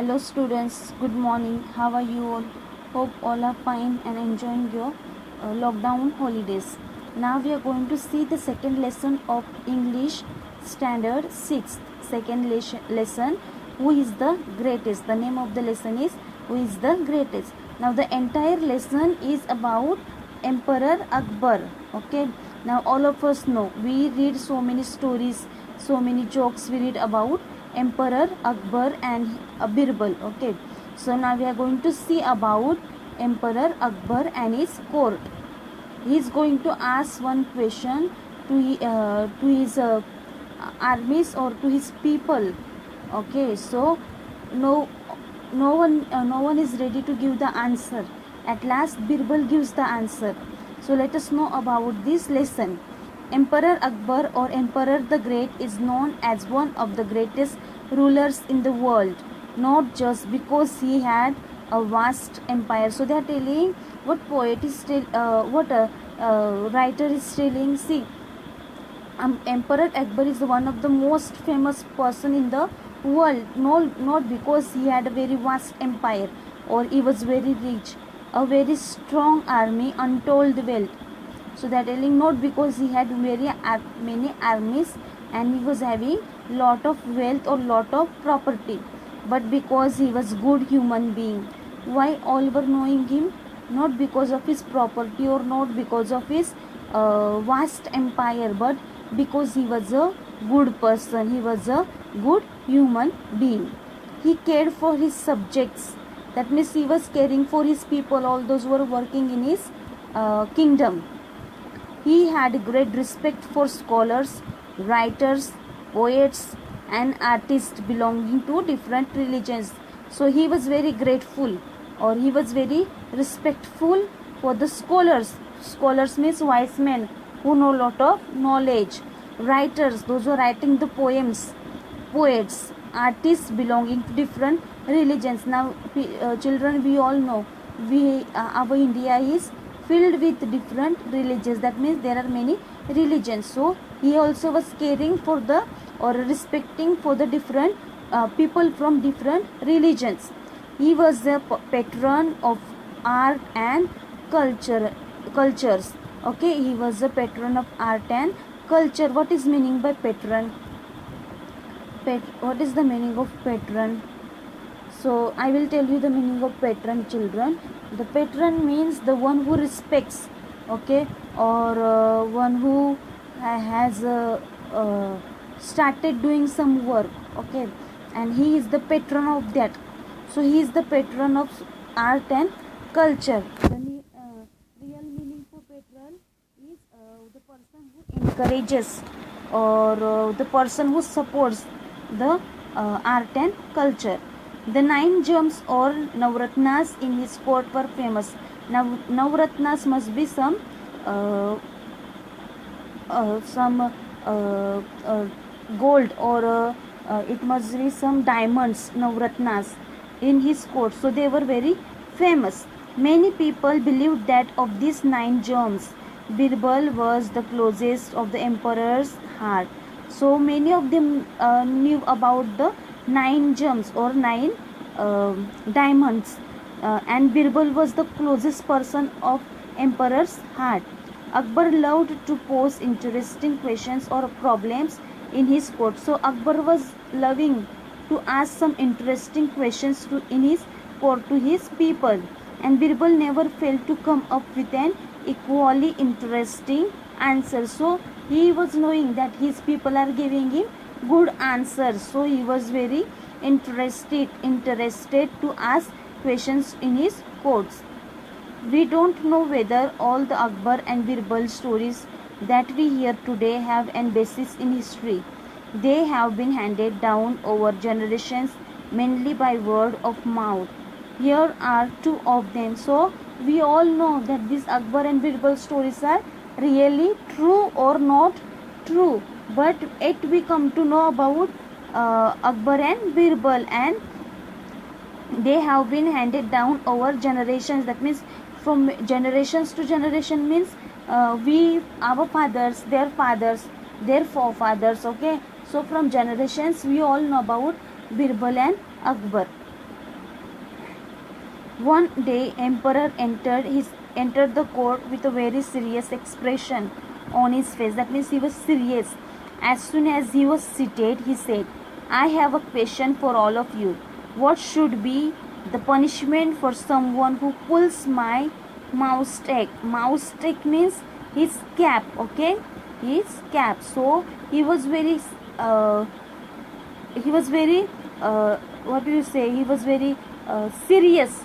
Hello students, good morning. How are you all? Hope all are fine and enjoying your lockdown holidays. Now we are going to see the second lesson of English Standard 6. Second lesson, who is the greatest? The name of the lesson is who is the greatest. Now the entire lesson is about Emperor Akbar. Okay. Now all of us know, we read so many stories, so many jokes we read about Emperor Akbar and Birbal. Okay, so now we are going to see about Emperor Akbar and his court. He is going to ask one question to his armies or to his people. Okay, so no no one is ready to give the answer. At last Birbal gives the answer. So let us know about this lesson. Emperor Akbar or Emperor the Great is known as one of the greatest rulers in the world, not just because he had a vast empire. So they are telling what poet is what a writer is telling. See, Emperor Akbar is one of the most famous person in the world, not because he had a very vast empire or he was very rich, a very strong army, untold wealth. So they are telling not because he had many armies and he was having lot of wealth or lot of property, but because he was good human being. Why all were knowing him? Not because of his property or not because of his vast empire, but because he was a good person, he was a good human being. He cared for his subjects. That means he was caring for his people, all those who were working in his kingdom. He had great respect for scholars, writers, poets, and artists belonging to different religions. So he was very grateful or he was very respectful for the scholars. Scholars means wise men who know lot of knowledge. Writers, those who are writing the poems. Poets, artists belonging to different religions. Now children, we all know our India is filled with different religions. That means there are many religions. So he also was caring for the or respecting for the different people from different religions. He was the patron of art and cultures. Okay, he was the patron of art and culture. What is meaning by patron? What is the meaning of patron? So I will tell you the meaning of patron, children. The patron means the one who respects, okay, or one who has started doing some work, okay, and he is the patron of that. So he is the patron of art and culture. The real meaning for patron is the person who encourages or the person who supports the art and culture. The 9 gems or Navratnas in his court were famous. Now, Navratnas must be some gold or it must be some diamonds, Navratnas in his court. So they were very famous. Many people believed that of these 9 gems, Birbal was the closest of the emperor's heart. So many of them knew about the 9 gems or 9 diamonds, and Birbal was the closest person of emperor's heart. Akbar loved to pose interesting questions or problems in his court. So Akbar was loving to ask some interesting questions in his court to his people, and Birbal never failed to come up with an equally interesting answer. So he was knowing that his people are giving him good answers, so he was very interested to ask questions in his courts. We don't know whether all the Akbar and Birbal stories that we hear today have an basis in history. They have been handed down over generations, mainly by word of mouth. Here are 2 of them. So we all know that these Akbar and Birbal stories are really true or not true, but yet we come to know about Akbar and Birbal, and they have been handed down over generations. That means from generations to generation means our fathers, their forefathers. Okay, so from generations we all know about Birbal and Akbar. One day emperor entered the court with a very serious expression on his face. That means he was serious. As soon as he was seated, he said, I have a question for all of you. What should be the punishment for someone who pulls my mouse stick? Mouse stick means his cap, okay? His cap. So uh, he was very what do you say? He was very serious.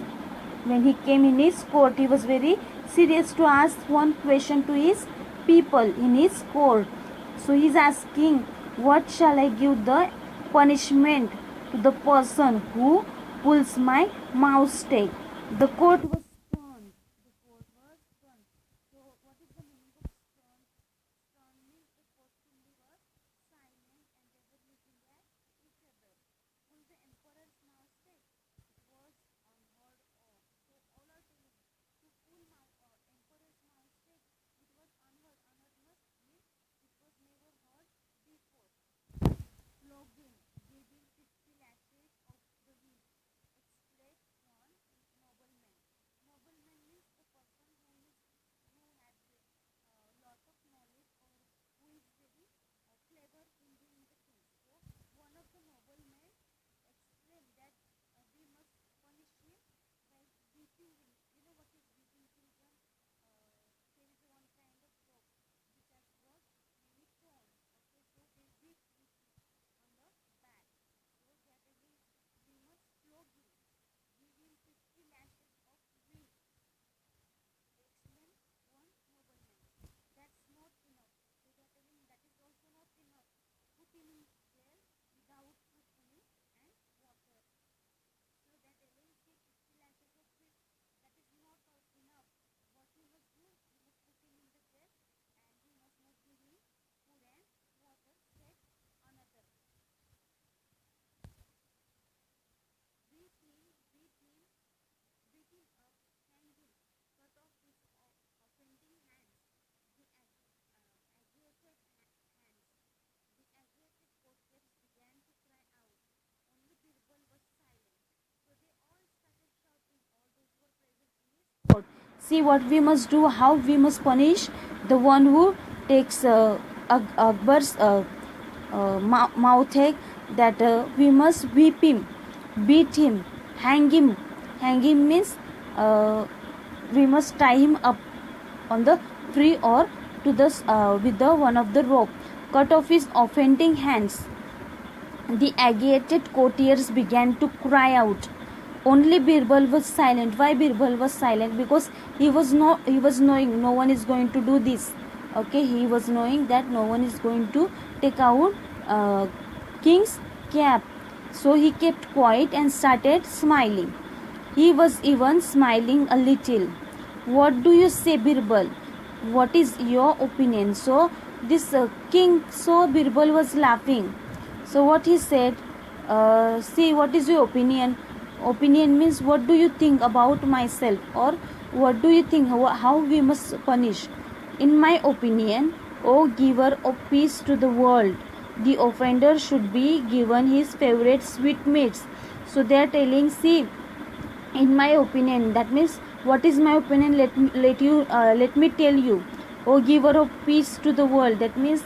When he came in his court, he was very serious to ask one question to his people in his court. So he is asking, what shall I give the punishment to the person who pulls my mouse stick? The court was stunned. The court was stunned. So what is the meaning of stunned? Stunned means the court simply was silent and they were looking at each other. Pull the emperor's mouse stick. It was unheard of. So all are telling to pull emperor's mouse stick. It was unheard. Unheard must mean it was never heard before. Flogging, giving 50 lashes of the whip. Express one nobleman. Nobleman means the person who has lot of knowledge or who is very clever in doing the things. So one of the noblemen explained that we must punish him by beating him. You know what is beating children? There is one kind of rope which has got many thorns. Okay, so they beat with it on the back. So that is we must flog him. Give him 50 lashes of whip. Explain one nobleman. That's not enough. So they are telling that is also not enough. Put him in jail without food, money, and water. So they are telling 50 lashes of whip. That is not enough. What he must do, he must put him in the jail and he must not give him food and water. Said another. Beat him, beat him, beat him up, hang him, cut off his offending hands. The agitated hands. The agitated courtiers began to cry out. Only Birbal was silent. So they all started shouting, all those who were present in his court. See what we must do, how we must punish the one who takes Akbar's mouth egg, that we must whip him, beat him, hang him. Hang him means we must tie him up on the tree or to the with the one of the rope. Cut off his offending hands. The agitated courtiers began to cry out. Only Birbal was silent. Why Birbal was silent? Because he was knowing no one is going to do this. Okay, he was knowing that no one is going to take out king's cap. So he kept quiet and started smiling. He was even smiling a little. What do you say, Birbal? What is your opinion? So this king saw Birbal was laughing. So what he said, see, what is your opinion? Opinion means what do you think about myself, or what do you think how we must punish? In my opinion, O giver of peace to the world, the offender should be given his favorite sweetmeats. So they are telling, see, in my opinion, that means what is my opinion? Let me tell you. O giver of peace to the world, that means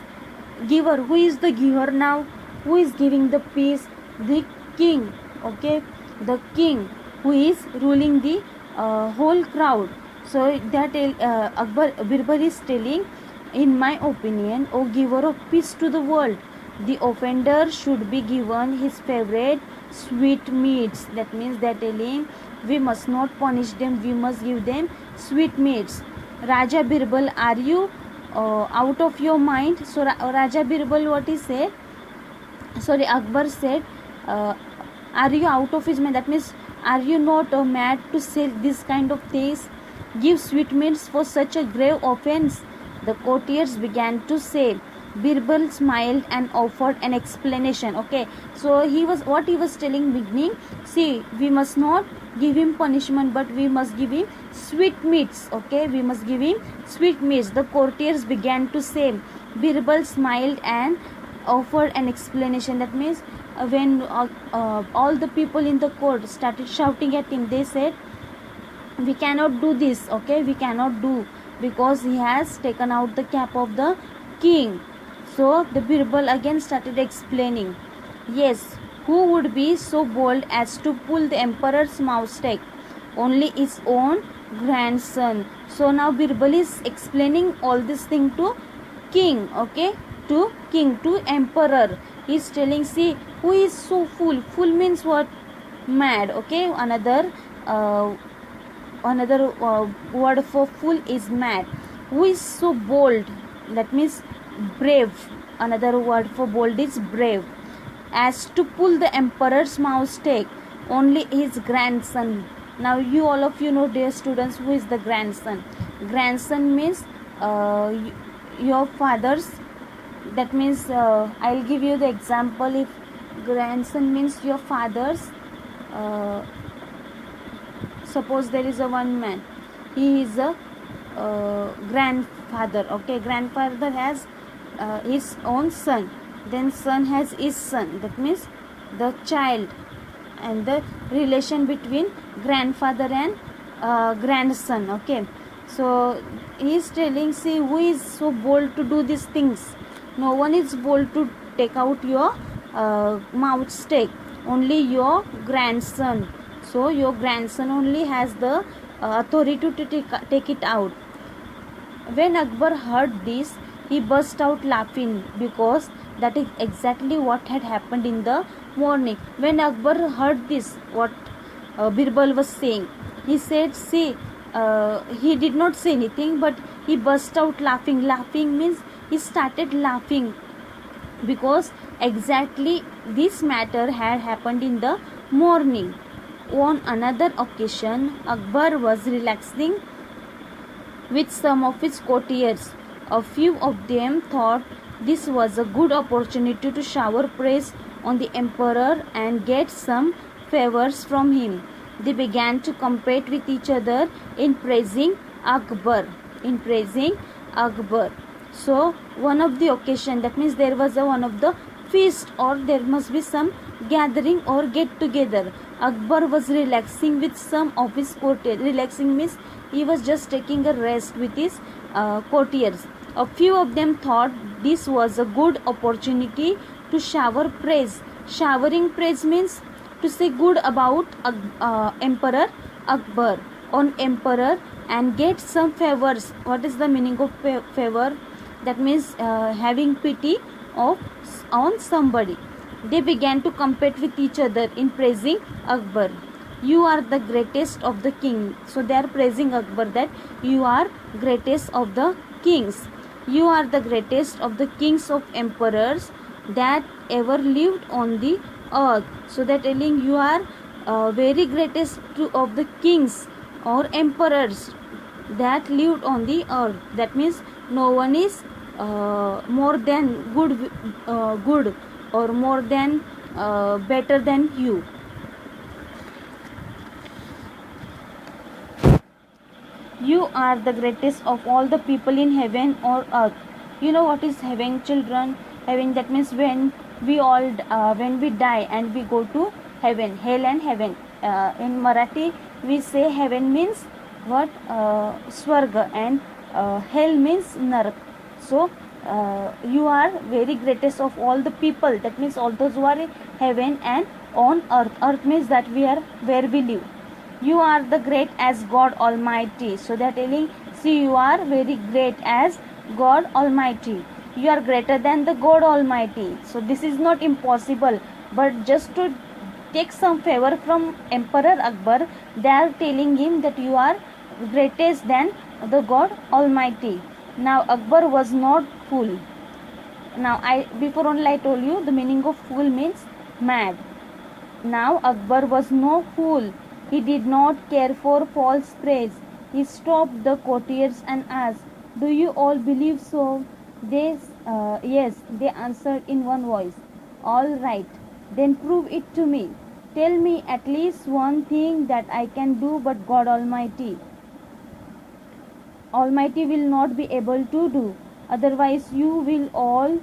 giver. Who is the giver now? Who is giving the peace? The king. Okay, the king who is ruling the whole crowd. So that Birbal is telling, in my opinion, O giver of peace to the world, the offender should be given his favorite sweetmeats. That means they are telling we must not punish them, we must give them sweetmeats. Raja Birbal, are you out of your mind? So Raja Birbal, what he said? Sorry, Akbar said, are you out of his mind? That means, are you not mad to say this kind of things? Give sweetmeats for such a grave offense? The courtiers began to say. Birbal smiled and offered an explanation. Okay, so he was telling beginning. See, we must not give him punishment, but we must give him sweetmeats. Okay, we must give him sweetmeats. The courtiers began to say. Birbal smiled and offered an explanation. That means when all the people in the court started shouting at him, they said, we cannot do this, okay, we cannot do, because he has taken out the cap of the king. So the Birbal again started explaining, yes, who would be so bold as to pull the emperor's mouse-stake? Only his own grandson. So now Birbal is explaining all this thing to king, okay, to king, to emperor. He is telling, see, who is so fool? Fool means what? Mad, okay. Another word for fool is mad. Who is so bold? That means brave. Another word for bold is brave, as to pull the emperor's mouse-stake? Only his grandson. Now you, all of you know, dear students, who is the grandson? Grandson means your father's. That means I'll give you the example. If grandson means your father's, suppose there is a one man, he is a grandfather, okay. Grandfather has his own son, then son has his son. That means the child, and the relation between grandfather and grandson, okay. So he is telling, see, who is so bold to do these things? No one is bold to take out your mouse-stake, only your grandson. So your grandson only has the authority to take it out. When Akbar heard this, he burst out laughing, because that is exactly what had happened in the morning. When Akbar heard this, what Birbal was saying, he said, see, he did not say anything, but he burst out laughing. Laughing means he started laughing, because exactly this matter had happened in the morning. On another occasion, Akbar was relaxing with some of his courtiers. A few of them thought this was a good opportunity to shower praise on the emperor and get some favors from him. They began to compete with each other in praising Akbar. So one of the occasion, that means there was one of the feast, or there must be some gathering or get together. Akbar was relaxing with some of his courtiers. Relaxing means he was just taking a rest with his courtiers. A few of them thought this was a good opportunity to shower praise. Showering praise means to say good about Emperor Akbar, on emperor, and get some favors. What is the meaning of favor? That means having pity on somebody. They began to compete with each other in praising Akbar. You are the greatest of the king. So they are praising Akbar, that you are greatest of the kings. You are the greatest of the kings of emperors that ever lived on the earth. So they are telling you are very greatest of the kings or emperors that lived on the earth. That means no one is more than good or more than better than you. You are the greatest of all the people in heaven or earth. You know what is heaven, children? Heaven, that means when we die and we go to heaven, hell and heaven. In Marathi we say heaven means what? Swarga, and hell means narak. So you are very greatest of all the people. That means all those who are in heaven and on earth. Earth means that we are where we live. You are the great as God Almighty. So they are telling, see, you are very great as God Almighty. You are greater than the God Almighty. So this is not impossible. But just to take some favor from Emperor Akbar, they are telling him that you are greatest than the God Almighty. Now Akbar was not fool. Now before only I told you the meaning of fool means mad. Now Akbar was no fool. He did not care for false praise. He stopped the courtiers and asked, do you all believe so? Yes, they answered in one voice. All right, then prove it to me. Tell me at least one thing that I can do, but God Almighty will not be able to do. Otherwise you will all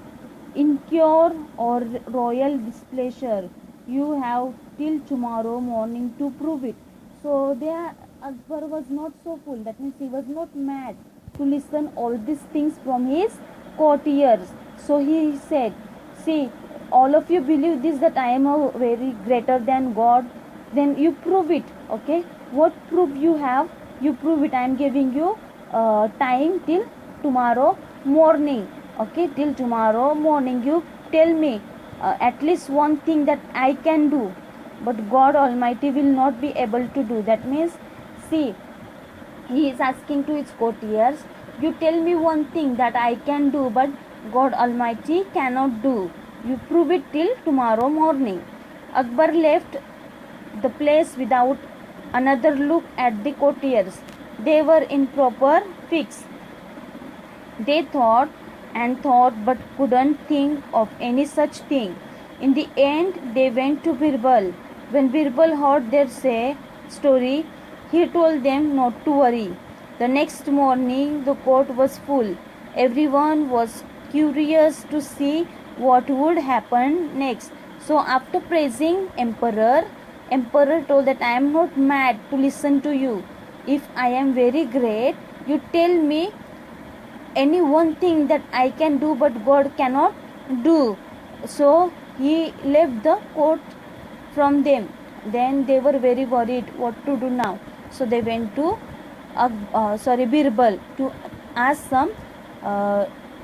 incur or royal displeasure. You have till tomorrow morning to prove it. So they are Akbar was not so fool. That means he was not mad to listen all these things from his courtiers. So he said, see, all of you believe this, that I am a very greater than God. Then you prove it. Okay, what proof you have? You prove it. I am giving you time till tomorrow morning. Okay, till tomorrow morning you tell me at least one thing that I can do, but God Almighty will not be able to do. That means, see, he is asking to his courtiers, you tell me one thing that I can do, but God Almighty cannot do. You prove it till tomorrow morning. Akbar left the place without another look at the courtiers. They were in proper fix. They thought and thought but couldn't think of any such thing. In the end, they went to Birbal. When Birbal heard their story, he told them not to worry. The next morning, the court was full. Everyone was curious to see what would happen next. So, after praising Emperor told that I am not mad to listen to you. If I am very great, you tell me any one thing that I can do, but God cannot do. So he left the court from them. Then they were very worried what to do now. So they went to Birbal to ask some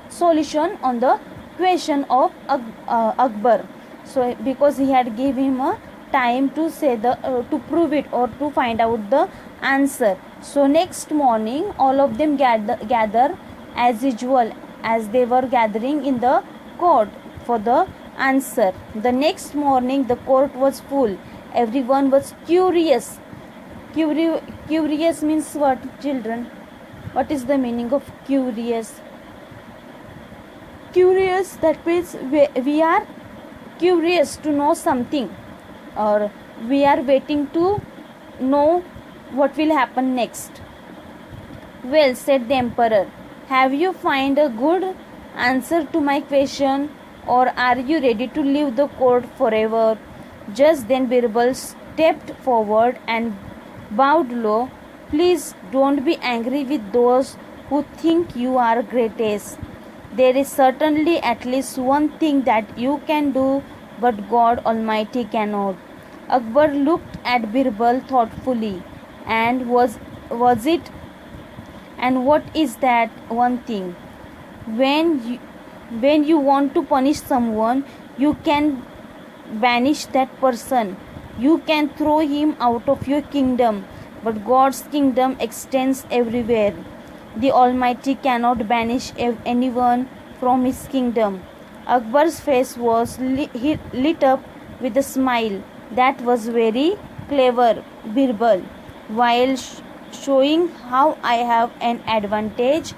solution on the question of Akbar. So because he had given him a time to say to prove it or to find out the answer. So next morning all of them gather as usual, as they were gathering in the court for the answer. The next morning the court was full. Everyone was curious. Curious means what, children? What is the meaning of curious? Curious, that means we are curious to know something, or we are waiting to know what will happen next. Well, said the emperor, have you find a good answer to my question, or are you ready to leave the court forever? Just then Birbal stepped forward and bowed low. Please don't be angry with those who think you are greatest. There is certainly at least one thing that you can do, but God Almighty cannot. Akbar looked at Birbal thoughtfully. And was it? And what is that one thing? When you want to punish someone, you can banish that person. You can throw him out of your kingdom. But God's kingdom extends everywhere. The Almighty cannot banish anyone from his kingdom. Akbar's face was lit up with a smile. That was very clever, Birbal. While showing how I have an advantage,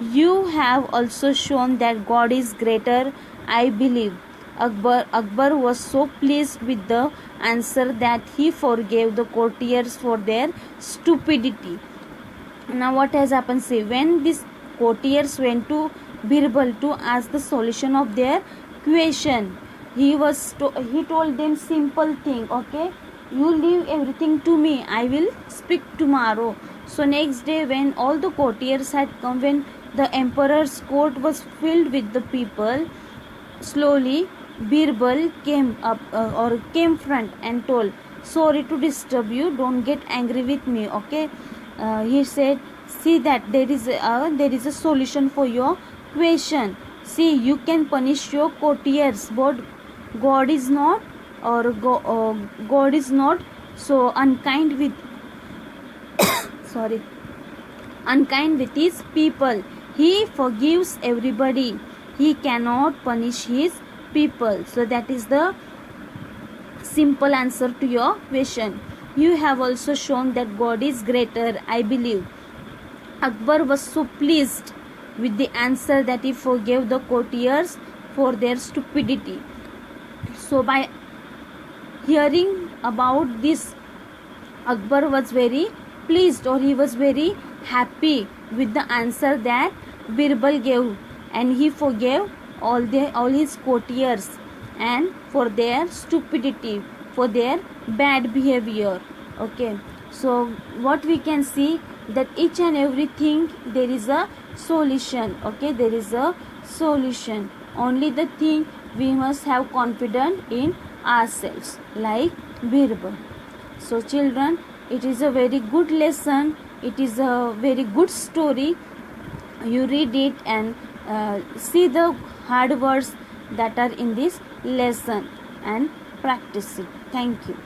you have also shown that God is greater, I believe. Akbar was so pleased with the answer that he forgave the courtiers for their stupidity. Now what has happened? See, when these courtiers went to Birbal to ask the solution of their question, he told them simple thing. Okay, you leave everything to me, I will speak tomorrow. So next day, when all the courtiers had come, when the emperor's court was filled with the people, slowly Birbal came front and told, sorry to disturb you, don't get angry with me. Okay, he said, see that there is a solution for your question. See, you can punish your courtiers, but God is not, God is not so unkind with unkind with his people. He forgives everybody. He cannot punish his people. So that is the simple answer to your question. You have also shown that God is greater, I believe. Akbar was so pleased with the answer that he forgave the courtiers for their stupidity. So by hearing about this, Akbar was very pleased, or he was very happy with the answer that Birbal gave, and he forgave all his courtiers and for their stupidity, for their bad behavior. Okay, So what we can see, that each and everything there is a solution. Okay, there is a solution. Only the thing we must have confidence in ourselves, like Birbal. So children, it is a very good lesson, it is a very good story. You read it and see the hard words that are in this lesson and practice it. Thank you.